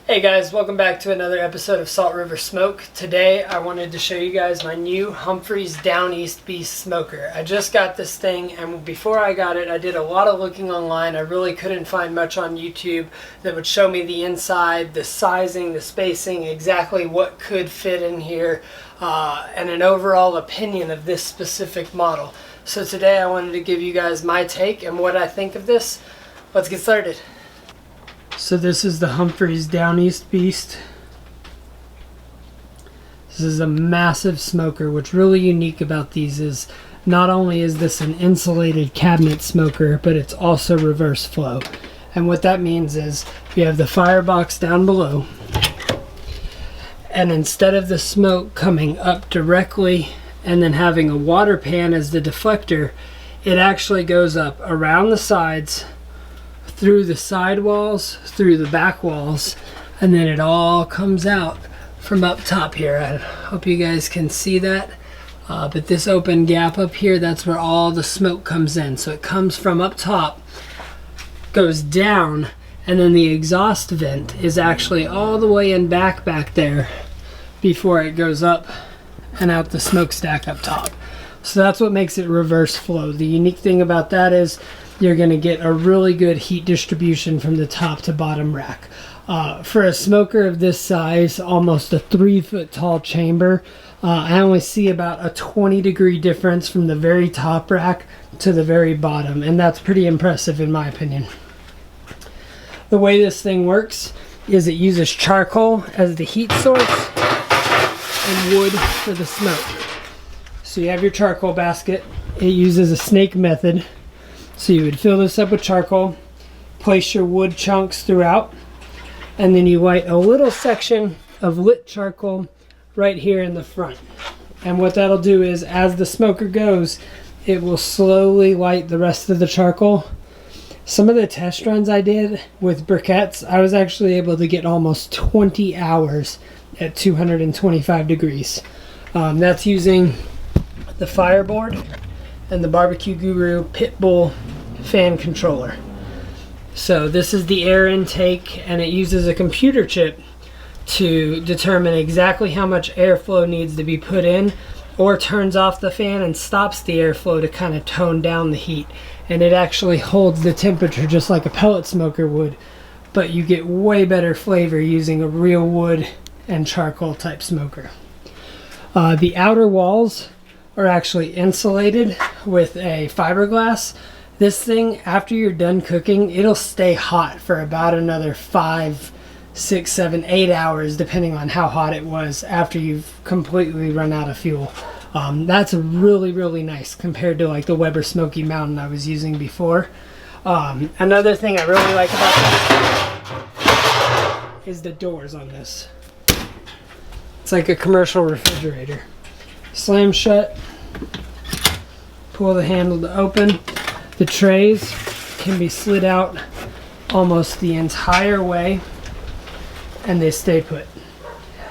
Hey guys, welcome back to another episode of Salt River Smoke. Today I wanted to show you guys my new Humphreys Down East Beast smoker. I just got this thing, and before I got it I did a lot of looking online. I really couldn't find much on YouTube that would show me the inside, the sizing, the spacing, exactly what could fit in here, and an overall opinion of this specific model. So today I wanted to give you guys my take and what I think of this. Let's get started. So this is the Humphreys Down East Beast. This is a massive smoker. What's really unique about these is not only is this an insulated cabinet smoker, but it's also reverse flow. And what that means is you have the firebox down below, and instead of the smoke coming up directly and then having a water pan as the deflector, it actually goes up around the sides, through the side walls, through the back walls, and then it all comes out from up top here. I hope you guys can see that, but this open gap up here, that's where all the smoke comes in. So it comes from up top, goes down, and then the exhaust vent is actually all the way in back there before it goes up and out the smokestack up top. So that's what makes it reverse flow. The unique thing about that is you're going to get a really good heat distribution from the top to bottom rack. For a smoker of this size, almost a 3-foot tall chamber, I only see about a 20-degree difference from the very top rack to the very bottom, and that's pretty impressive in my opinion. The way this thing works is it uses charcoal as the heat source and wood for the smoke. So you have your charcoal basket. It uses a snake method. So you would fill this up with charcoal, place your wood chunks throughout, and then you light a little section of lit charcoal right here in the front. And what that'll do is, as the smoker goes, it will slowly light the rest of the charcoal. Some of the test runs I did with briquettes, I was actually able to get almost 20 hours at 225 degrees. That's using the Fireboard and the Barbecue Guru Pitbull fan controller. So this is the air intake, and it uses a computer chip to determine exactly how much airflow needs to be put in, or turns off the fan and stops the airflow to kind of tone down the heat. And it actually holds the temperature just like a pellet smoker would, but you get way better flavor using a real wood and charcoal type smoker. The outer walls are actually insulated with a fiberglass. This thing, after you're done cooking, it'll stay hot for about another 5, 6, 7, 8 hours, depending on how hot it was after you've completely run out of fuel. That's really nice compared to like the Weber Smoky Mountain I was using before. Another thing I really like about this is the doors on this. It's like a commercial refrigerator. Slam shut, pull the handle to open. The trays can be slid out almost the entire way, and they stay put.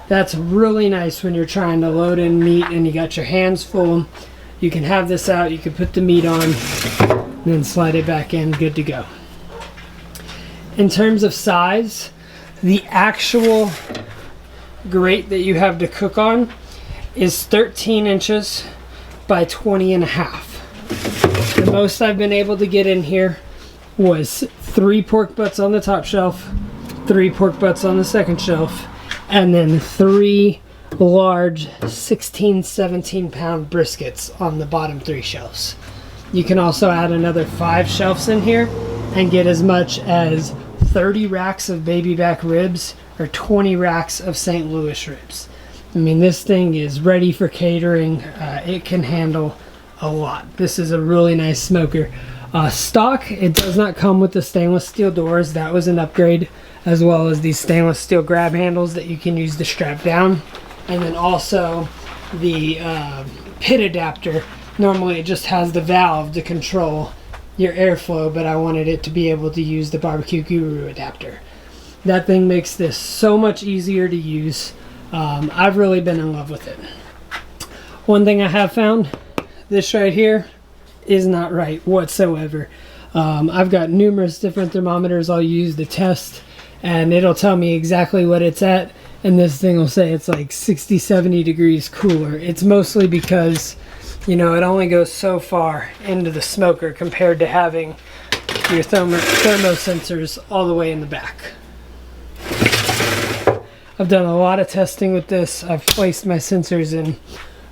That's really nice when you're trying to load in meat and you got your hands full. You can have this out, you can put the meat on, and then slide it back in, good to go. In terms of size, the actual grate that you have to cook on is 13 inches by 20 and a half. The most I've been able to get in here was 3 pork butts on the top shelf, 3 pork butts on the second shelf, and then 3 large 16-17 pound briskets on the bottom 3 shelves. You can also add another 5 shelves in here and get as much as 30 racks of baby back ribs or 20 racks of St. Louis ribs. I mean, this thing is ready for catering. It can handle a lot. This is a really nice smoker. Stock, it does not come with the stainless steel doors. That was an upgrade, as well as these stainless steel grab handles that you can use to strap down. And then also the pit adapter. Normally it just has the valve to control your airflow, but I wanted it to be able to use the Barbecue Guru adapter. That thing makes this so much easier to use. I've really been in love with it. One thing I have found, this right here is not right whatsoever. I've got numerous different thermometers I'll use to test and it'll tell me exactly what it's at, and this thing will say it's like 60-70 degrees cooler. It's mostly because, you know, it only goes so far into the smoker compared to having your thermo sensors all the way in the back. I've done a lot of testing with this. I've placed my sensors in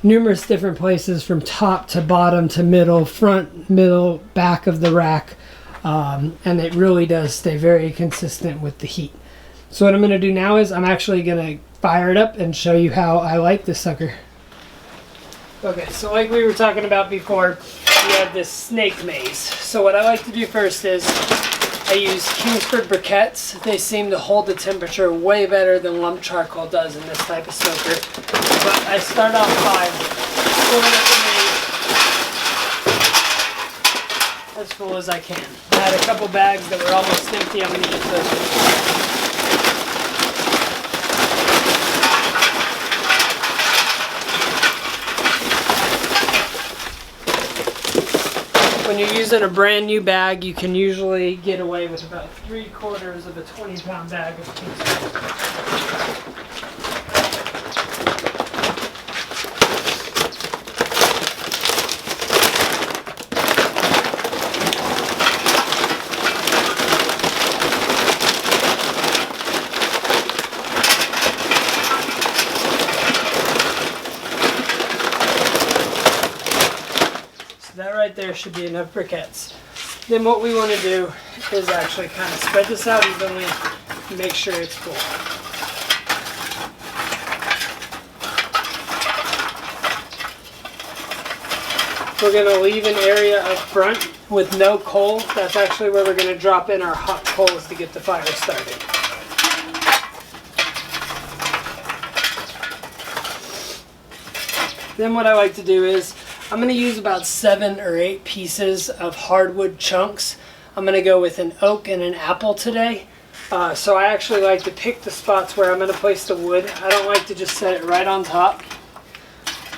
numerous different places, from top to bottom to middle, front, middle, back of the rack, and it really does stay very consistent with the heat. So what I'm going to do now is I'm actually going to fire it up and show you how I light this sucker. Okay, so like we were talking about before, we have this snake maze. So what I like to do first is I use Kingsford briquettes. They seem to hold the temperature way better than lump charcoal does in this type of smoker. But I start off by filling up the maze as full as I can. I had a couple bags that were almost empty. I'm going to use those. When you're using a brand new bag, you can usually get away with about 3/4 of a 20-pound bag of Kingsford. That right there should be enough briquettes. Then what we want to do is actually kind of spread this out evenly and make sure it's full. We're going to leave an area up front with no coal. That's actually where we're going to drop in our hot coals to get the fire started. Then what I like to do is I'm going to use about 7 or 8 pieces of hardwood chunks. I'm going to go with an oak and an apple today. So I actually like to pick the spots where I'm going to place the wood. I don't like to just set it right on top.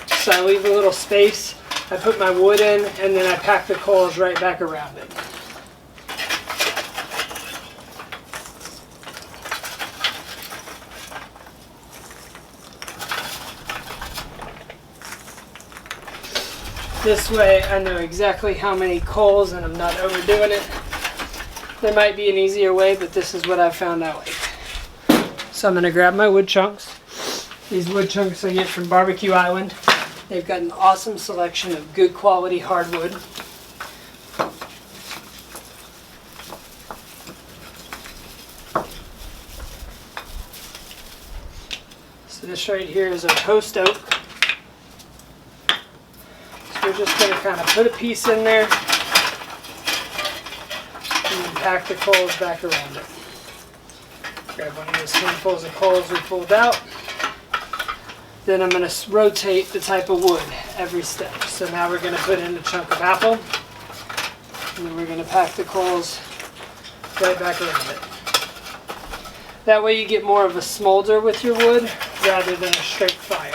So I leave a little space. I put my wood in, and then I pack the coals right back around it. This way I know exactly how many coals and I'm not overdoing it. There might be an easier way, but this is what I found I like. So I'm going to grab my wood chunks. These wood chunks I get from Barbecue Island. They've got an awesome selection of good quality hardwood. So this right here is a post oak. We're just going to kind of put a piece in there and then pack the coals back around it. Grab one of those handfuls of coals we pulled out. Then I'm going to rotate the type of wood every step. So now we're going to put in a chunk of apple, and then we're going to pack the coals right back around it. That way you get more of a smolder with your wood rather than a straight fire.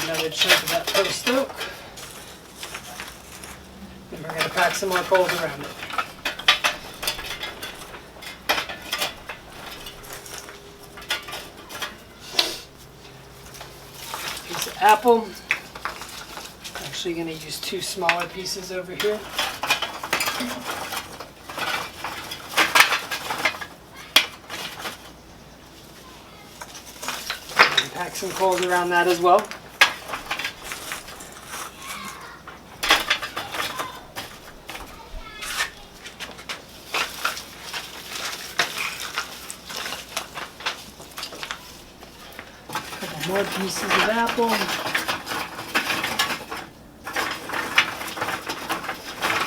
Another chunk of that post oak. And we're going to pack some more coals around it. Piece of apple. I'm actually going to use 2 smaller pieces over here. And pack some coals around that as well. More pieces of apple.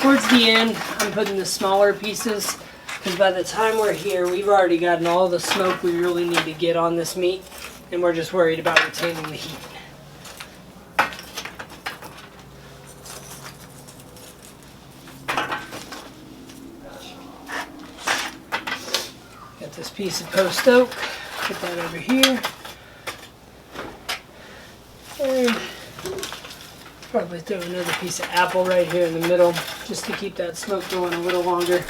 Towards the end, I'm putting the smaller pieces because by the time we're here, we've already gotten all the smoke we really need to get on this meat, and we're just worried about retaining the heat. Got this piece of post oak. Put that over here. And probably throw another piece of apple right here in the middle just to keep that smoke going a little longer.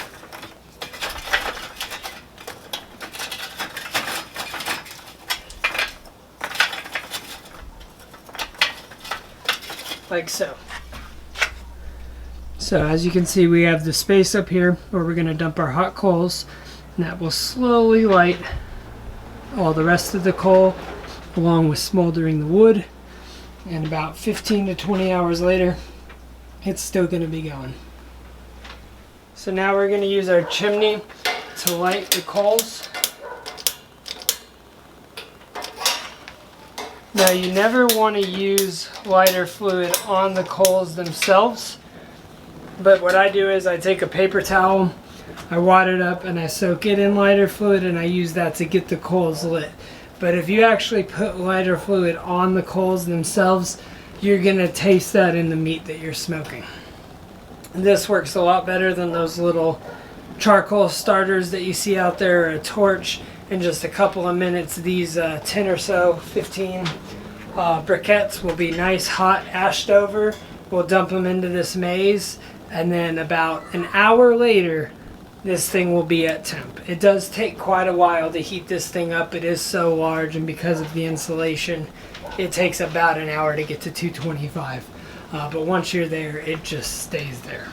like so. So as you can see, we have the space up here where we're going to dump our hot coals, and that will slowly light all the rest of the coal along with smoldering the wood, and about 15 to 20 hours later it's still going to be going. So now we're going to use our chimney to light the coals. Now you never want to use lighter fluid on the coals themselves, but what I do is I take a paper towel, I wad it up, and I soak it in lighter fluid, and I use that to get the coals lit. But if you actually put lighter fluid on the coals themselves, you're going to taste that in the meat that you're smoking. This works a lot better than those little charcoal starters that you see out there, or a torch. In just a couple of minutes, these 10 or so, 15 briquettes will be nice, hot, ashed over. We'll dump them into this maze, and then about an hour later, this thing will be at temp. It does take quite a while to heat this thing up. It is so large, and because of the insulation, it takes about an hour to get to 225. But once you're there, it just stays there.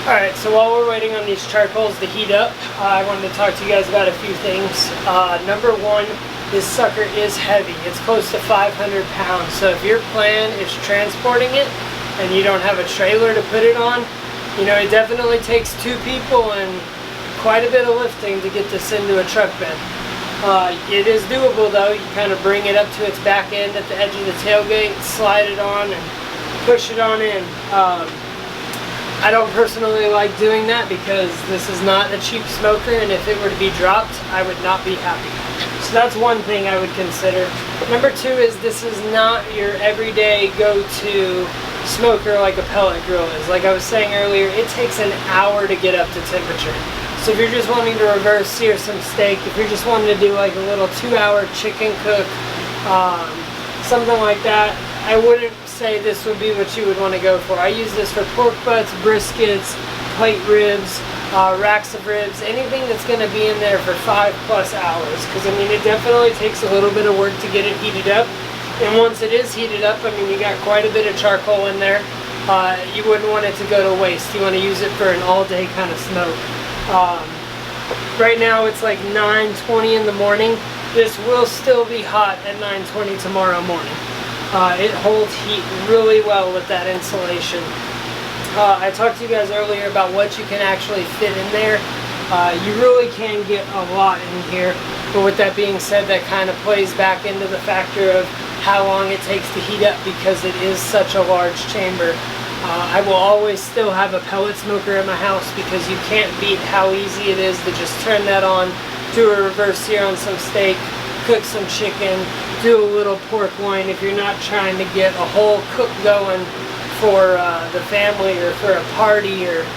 Alright, so while we're waiting on these charcoals to heat up, I wanted to talk to you guys about a few things. Number one, this sucker is heavy. It's close to 500 pounds. So if your plan is transporting it and you don't have a trailer to put it on, you know, it definitely takes two people and quite a bit of lifting to get this into a truck bed. It is doable though. You kind of bring it up to its back end at the edge of the tailgate, slide it on, and push it on in. I don't personally like doing that because this is not a cheap smoker, and if it were to be dropped, I would not be happy. So that's one thing I would consider. Number two is this is not your everyday go-to smoker like a pellet grill is. Like I was saying earlier, it takes an hour to get up to temperature. So if you're just wanting to reverse sear some steak, if you're just wanting to do like a little 2-hour chicken cook, something like that, I wouldn't say this would be what you would want to go for. I use this for pork butts, briskets, plate ribs, racks of ribs, anything that's going to be in there for 5+ hours. Because I mean, it definitely takes a little bit of work to get it heated up. And once it is heated up, I mean, you got quite a bit of charcoal in there. You wouldn't want it to go to waste. You want to use it for an all-day kind of smoke. Right now it's like 9:20 in the morning. This will still be hot at 9:20 tomorrow morning. It holds heat really well with that insulation. I talked to you guys earlier about what you can actually fit in there. You really can get a lot in here, but with that being said, that kind of plays back into the factor of how long it takes to heat up because it is such a large chamber. I will always still have a pellet smoker in my house because you can't beat how easy it is to just turn that on, do a reverse sear on some steak, cook some chicken, do a little pork loin if you're not trying to get a whole cook going for the family or for a party or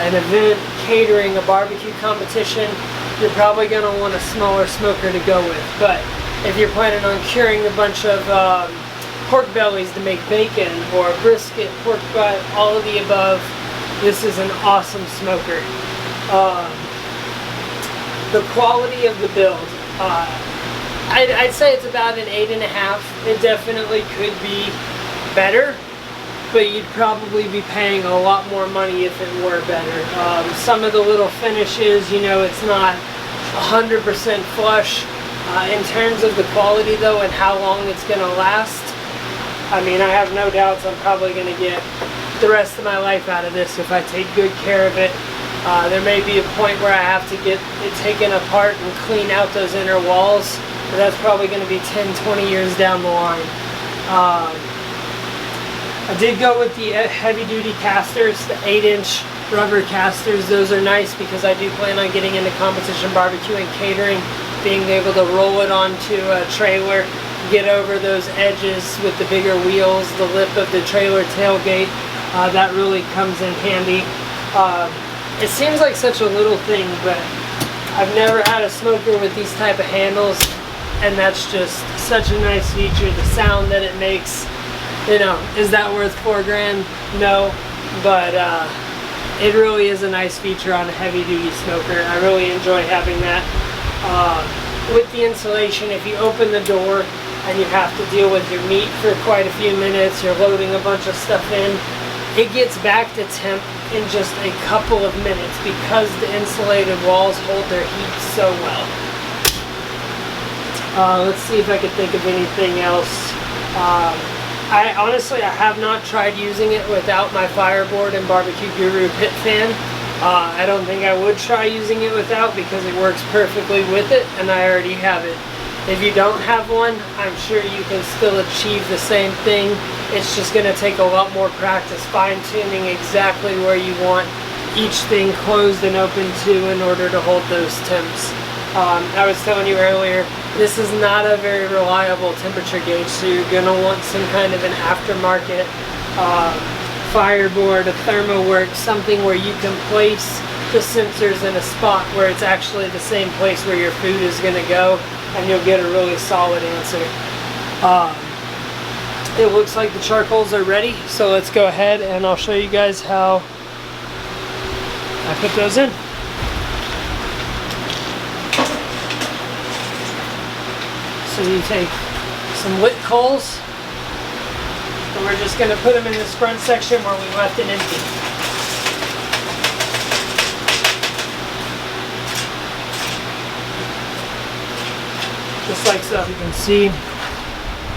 an event, catering, a barbecue competition. You're probably going to want a smaller smoker to go with. But if you're planning on curing a bunch of pork bellies to make bacon or brisket, pork butt, all of the above, this is an awesome smoker. The quality of the build, I'd say it's about an 8.5. It definitely could be better, but you'd probably be paying a lot more money if it were better. Some of the little finishes, you know, it's not 100% flush. In terms of the quality though and how long it's going to last, I mean, I have no doubts I'm probably going to get the rest of my life out of this if I take good care of it. There may be a point where I have to get it taken apart and clean out those inner walls, but that's probably going to be 10-20 years down the line. I did go with the heavy-duty casters, the 8-inch rubber casters. Those are nice because I do plan on getting into competition barbecue and catering, being able to roll it onto a trailer, get over those edges with the bigger wheels, the lip of the trailer tailgate. That really comes in handy. It seems like such a little thing, but I've never had a smoker with these type of handles, and that's just such a nice feature. The sound that it makes, you know, is that worth $4 grand? No, but it really is a nice feature on a heavy-duty smoker. I really enjoy having that. With the insulation, if you open the door, and you have to deal with your meat for quite a few minutes, you're loading a bunch of stuff in, it gets back to temp in just a couple of minutes because the insulated walls hold their heat so well. Let's see if I can think of anything else. I honestly have not tried using it without my Fireboard and Barbecue Guru pit fan. I don't think I would try using it without because it works perfectly with it and I already have it. If you don't have one, I'm sure you can still achieve the same thing. It's just going to take a lot more practice fine-tuning exactly where you want each thing closed and open to in order to hold those temps. I was telling you earlier, this is not a very reliable temperature gauge, so you're going to want some kind of an aftermarket Fireboard, a ThermoWorks, something where you can place the sensors in a spot where it's actually the same place where your food is going to go, and you'll get a really solid answer. It looks like the charcoals are ready, so let's go ahead and I'll show you guys how I put those in. So you take some lit coals, and we're just going to put them in this front section where we left it empty. Just like so. You can see,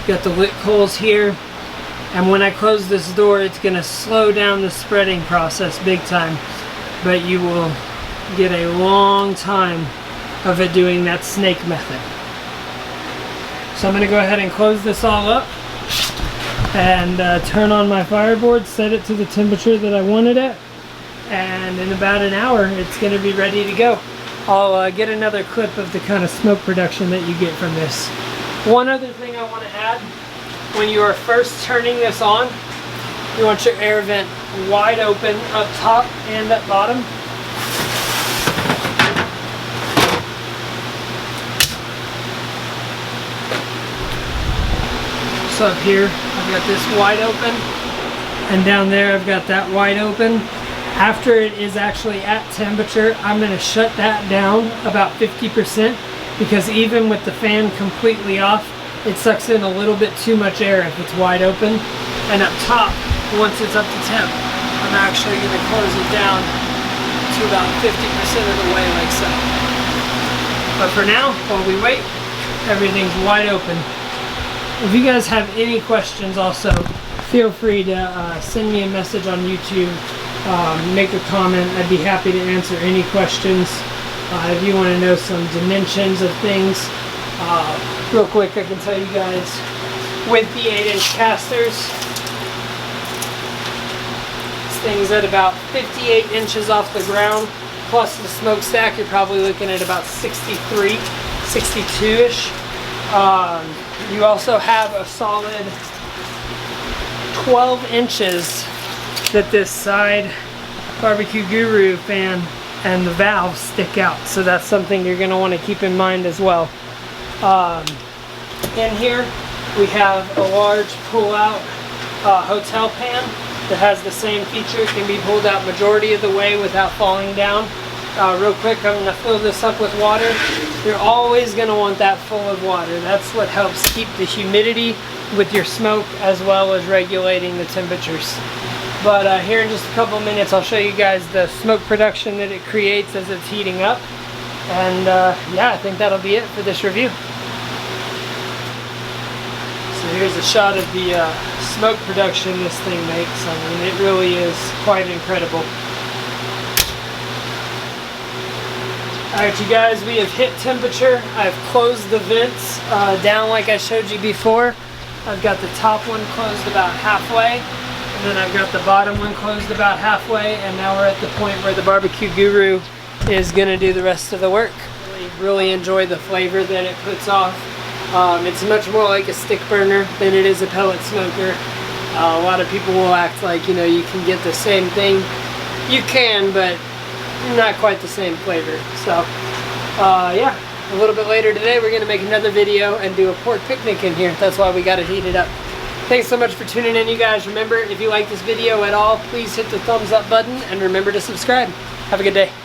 got the lit coals here, and when I close this door, it's going to slow down the spreading process big time, but you will get a long time of it doing that snake method. So I'm going to go ahead and close this all up and turn on my Fireboard, set it to the temperature that I want it at, and in about an hour it's going to be ready to go. I'll get another clip of the kind of smoke production that you get from this. One other thing I want to add, when you are first turning this on, you want your air vent wide open up top and up bottom. So up here, I've got this wide open, and down there I've got that wide open. After it is actually at temperature, I'm going to shut that down about 50%, because even with the fan completely off, it sucks in a little bit too much air if it's wide open. And up top, once it's up to temp, I'm actually going to close it down to about 50% of the way, like so. But for now, while we wait, everything's wide open. If you guys have any questions also, feel free to send me a message on YouTube, make a comment. I'd be happy to answer any questions. If you want to know some dimensions of things, real quick, I can tell you guys, with the 8-inch casters, this thing's at about 58 inches off the ground, plus the smokestack, you're probably looking at about 63, 62-ish. You also have a solid 12 inches that this side Barbecue Guru fan and the valves stick out, so that's something you're going to want to keep in mind as well. In here we have a large pull-out hotel pan that has the same feature. It can be pulled out majority of the way without falling down. Real quick, I'm going to fill this up with water. You're always going to want that full of water. That's what helps keep the humidity with your smoke, as well as regulating the temperatures. But here in just a couple of minutes, I'll show you guys the smoke production that it creates as it's heating up. And yeah, I think that'll be it for this review. So here's a shot of the smoke production this thing makes. I mean, it really is quite incredible. Alright you guys, we have hit temperature. I've closed the vents down like I showed you before. I've got the top one closed about halfway, and then I've got the bottom one closed about halfway, and now we're at the point where the Barbecue Guru is going to do the rest of the work. Really enjoy the flavor that it puts off. It's much more like a stick burner than it is a pellet smoker. A lot of people will act like, you know, you can get the same thing. You can, but not quite the same flavor. So yeah, a little bit later today we're going to make another video and do a pork picnic in here. That's why we got to heat it up. Thanks so much for tuning in, you guys. Remember, if you like this video at all, please hit the thumbs up button and remember to subscribe. Have a good day.